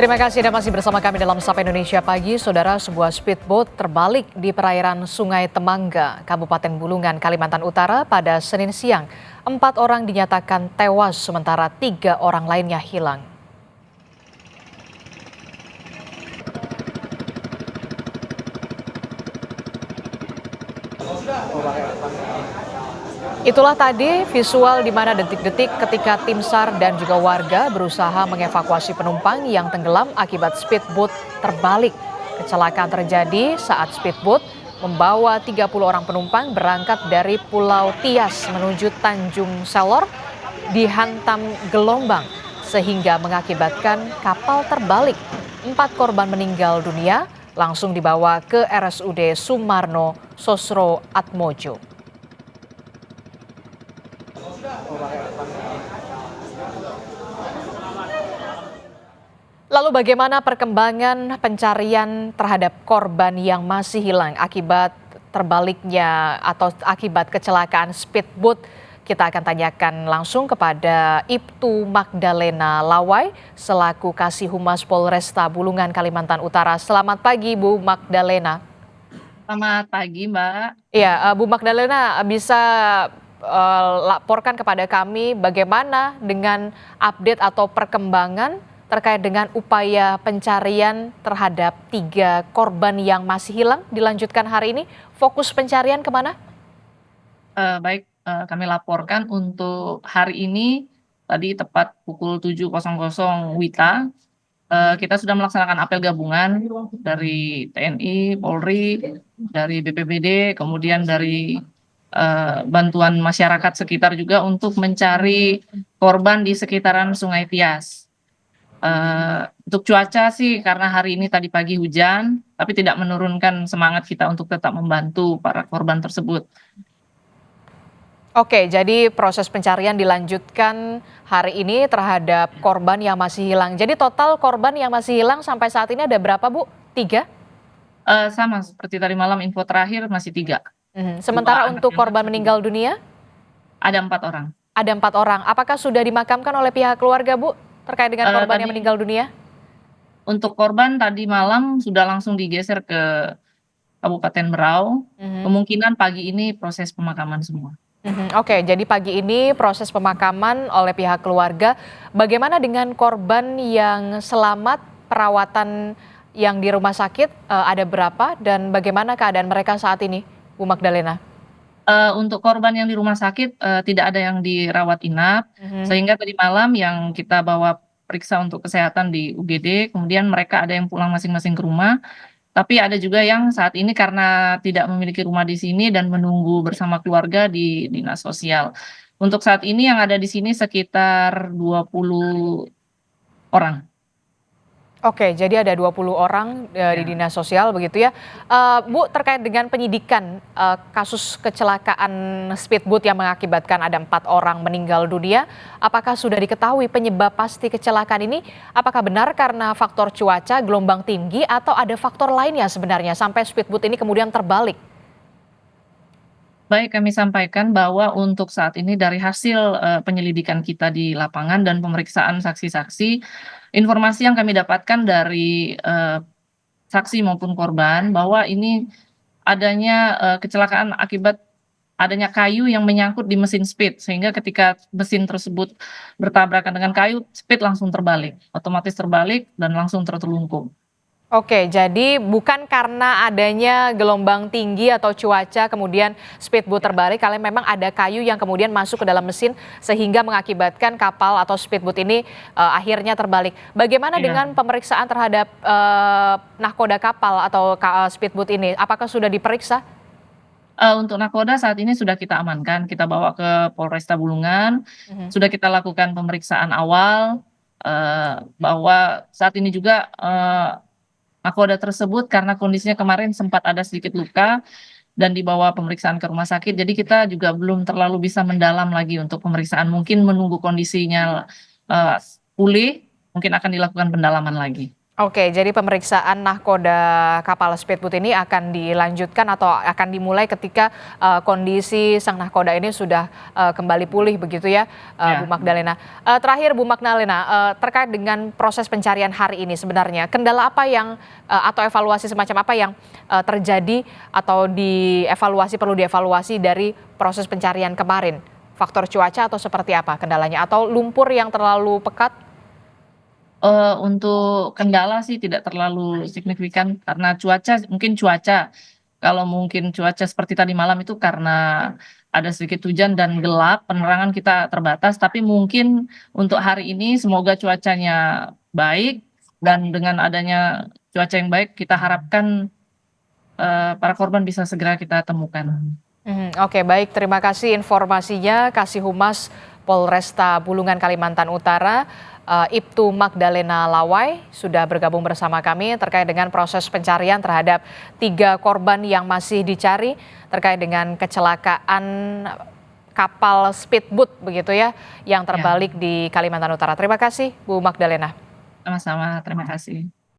Terima kasih Anda masih bersama kami dalam Sapa Indonesia Pagi. Saudara, sebuah speedboat terbalik di perairan Sungai Temangga, Kabupaten Bulungan, Kalimantan Utara pada Senin siang. 4 orang dinyatakan tewas, sementara 3 orang lainnya hilang. Itulah tadi visual di mana detik-detik ketika tim SAR dan juga warga berusaha mengevakuasi penumpang yang tenggelam akibat speedboat terbalik. Kecelakaan terjadi saat speedboat membawa 30 orang penumpang berangkat dari Pulau Tias menuju Tanjung Selor dihantam gelombang sehingga mengakibatkan kapal terbalik. 4 korban meninggal dunia langsung dibawa ke RSUD Sumarno Sosro Atmojo. Lalu bagaimana perkembangan pencarian terhadap korban yang masih hilang akibat terbaliknya atau akibat kecelakaan speedboat? Kita akan tanyakan langsung kepada Ibtu Magdalena Lawai selaku Kasih Humas Polresta Bulungan, Kalimantan Utara. Selamat pagi Bu Magdalena. Selamat pagi, Mbak. Ya, Bu Magdalena bisa laporkan kepada kami bagaimana dengan update atau perkembangan terkait dengan upaya pencarian terhadap 3 korban yang masih hilang dilanjutkan hari ini. Fokus pencarian kemana? Baik, kami laporkan untuk hari ini, tadi tepat pukul 7.00 WITA, kita sudah melaksanakan apel gabungan dari TNI, Polri, dari BPBD, kemudian dari bantuan masyarakat sekitar juga untuk mencari korban di sekitaran Sungai Tias. Untuk cuaca sih karena hari ini tadi pagi hujan, tapi tidak menurunkan semangat kita untuk tetap membantu para korban tersebut. Oke, jadi proses pencarian dilanjutkan hari ini terhadap korban yang masih hilang. Jadi total korban yang masih hilang sampai saat ini ada berapa, Bu? 3? Sama seperti tadi malam info terakhir masih 3. Sementara 2 anak untuk yang korban masih meninggal dunia? ada 4 orang. Ada 4 orang. Apakah sudah dimakamkan oleh pihak keluarga, Bu, terkait dengan korban yang Tadi meninggal dunia? untuk korban tadi malam sudah langsung digeser ke Kabupaten Berau. Mhm. Kemungkinan pagi ini proses pemakaman semua. Oke, jadi pagi ini proses pemakaman oleh pihak keluarga. Bagaimana dengan korban yang selamat, perawatan yang di rumah sakit ada berapa dan bagaimana keadaan mereka saat ini, Bu Magdalena? Untuk korban yang di rumah sakit tidak ada yang dirawat inap, Mhm. sehingga tadi malam yang kita bawa periksa untuk kesehatan di UGD, kemudian mereka ada yang pulang masing-masing ke rumah. Tapi ada juga yang saat ini karena tidak memiliki rumah di sini dan menunggu bersama keluarga di dinas sosial. Untuk saat ini yang ada di sini sekitar 20 orang. Oke, jadi ada 20 orang di Ya. dinas sosial begitu ya. Bu, terkait dengan penyidikan kasus kecelakaan speedboat yang mengakibatkan ada 4 orang meninggal dunia, apakah sudah diketahui penyebab pasti kecelakaan ini? Apakah benar karena faktor cuaca, gelombang tinggi, atau ada faktor lainnya sebenarnya sampai speedboat ini kemudian terbalik? Baik, kami sampaikan bahwa untuk saat ini dari hasil penyelidikan kita di lapangan dan pemeriksaan saksi-saksi, informasi yang kami dapatkan dari saksi maupun korban bahwa ini adanya kecelakaan akibat adanya kayu yang menyangkut di mesin speed, sehingga ketika mesin tersebut bertabrakan dengan kayu, speed langsung terbalik, otomatis terbalik dan langsung tertelungkup. Oke, jadi bukan karena adanya gelombang tinggi atau cuaca kemudian speedboat terbalik, kalian memang ada kayu yang kemudian masuk ke dalam mesin sehingga mengakibatkan kapal atau speedboat ini akhirnya terbalik. Bagaimana Iya. dengan pemeriksaan terhadap nahkoda kapal atau speedboat ini? Apakah sudah diperiksa? Untuk nakoda saat ini sudah kita amankan, kita bawa ke Polresta Bulungan, Mhm. sudah kita lakukan pemeriksaan awal, bahwa saat ini juga nakoda tersebut karena kondisinya kemarin sempat ada sedikit luka dan dibawa pemeriksaan ke rumah sakit, jadi kita juga belum terlalu bisa mendalam lagi untuk pemeriksaan, mungkin menunggu kondisinya pulih, mungkin akan dilakukan pendalaman lagi. Oke, jadi pemeriksaan nahkoda kapal speedboat ini akan dilanjutkan atau akan dimulai ketika kondisi sang nahkoda ini sudah kembali pulih begitu ya, Bu Ya. Magdalena. Terakhir Bu Magdalena, terkait dengan proses pencarian hari ini sebenarnya kendala apa yang atau evaluasi semacam apa yang terjadi atau perlu dievaluasi dari proses pencarian kemarin? Faktor cuaca atau seperti apa kendalanya? Atau lumpur yang terlalu pekat? Untuk kendala sih tidak terlalu signifikan karena mungkin cuaca. Kalau mungkin cuaca seperti tadi malam itu karena ada sedikit hujan dan gelap, penerangan kita terbatas, tapi mungkin untuk hari ini semoga cuacanya baik dan dengan adanya cuaca yang baik kita harapkan, para korban bisa segera kita temukan. Oke, baik, terima kasih informasinya Kasih Humas Polresta Bulungan Kalimantan Utara, Ibtu Magdalena Lawai sudah bergabung bersama kami terkait dengan proses pencarian terhadap 3 korban yang masih dicari terkait dengan kecelakaan kapal speedboat begitu ya yang Ya, terbalik di Kalimantan Utara. Terima kasih Bu Magdalena. sama-sama, terima kasih.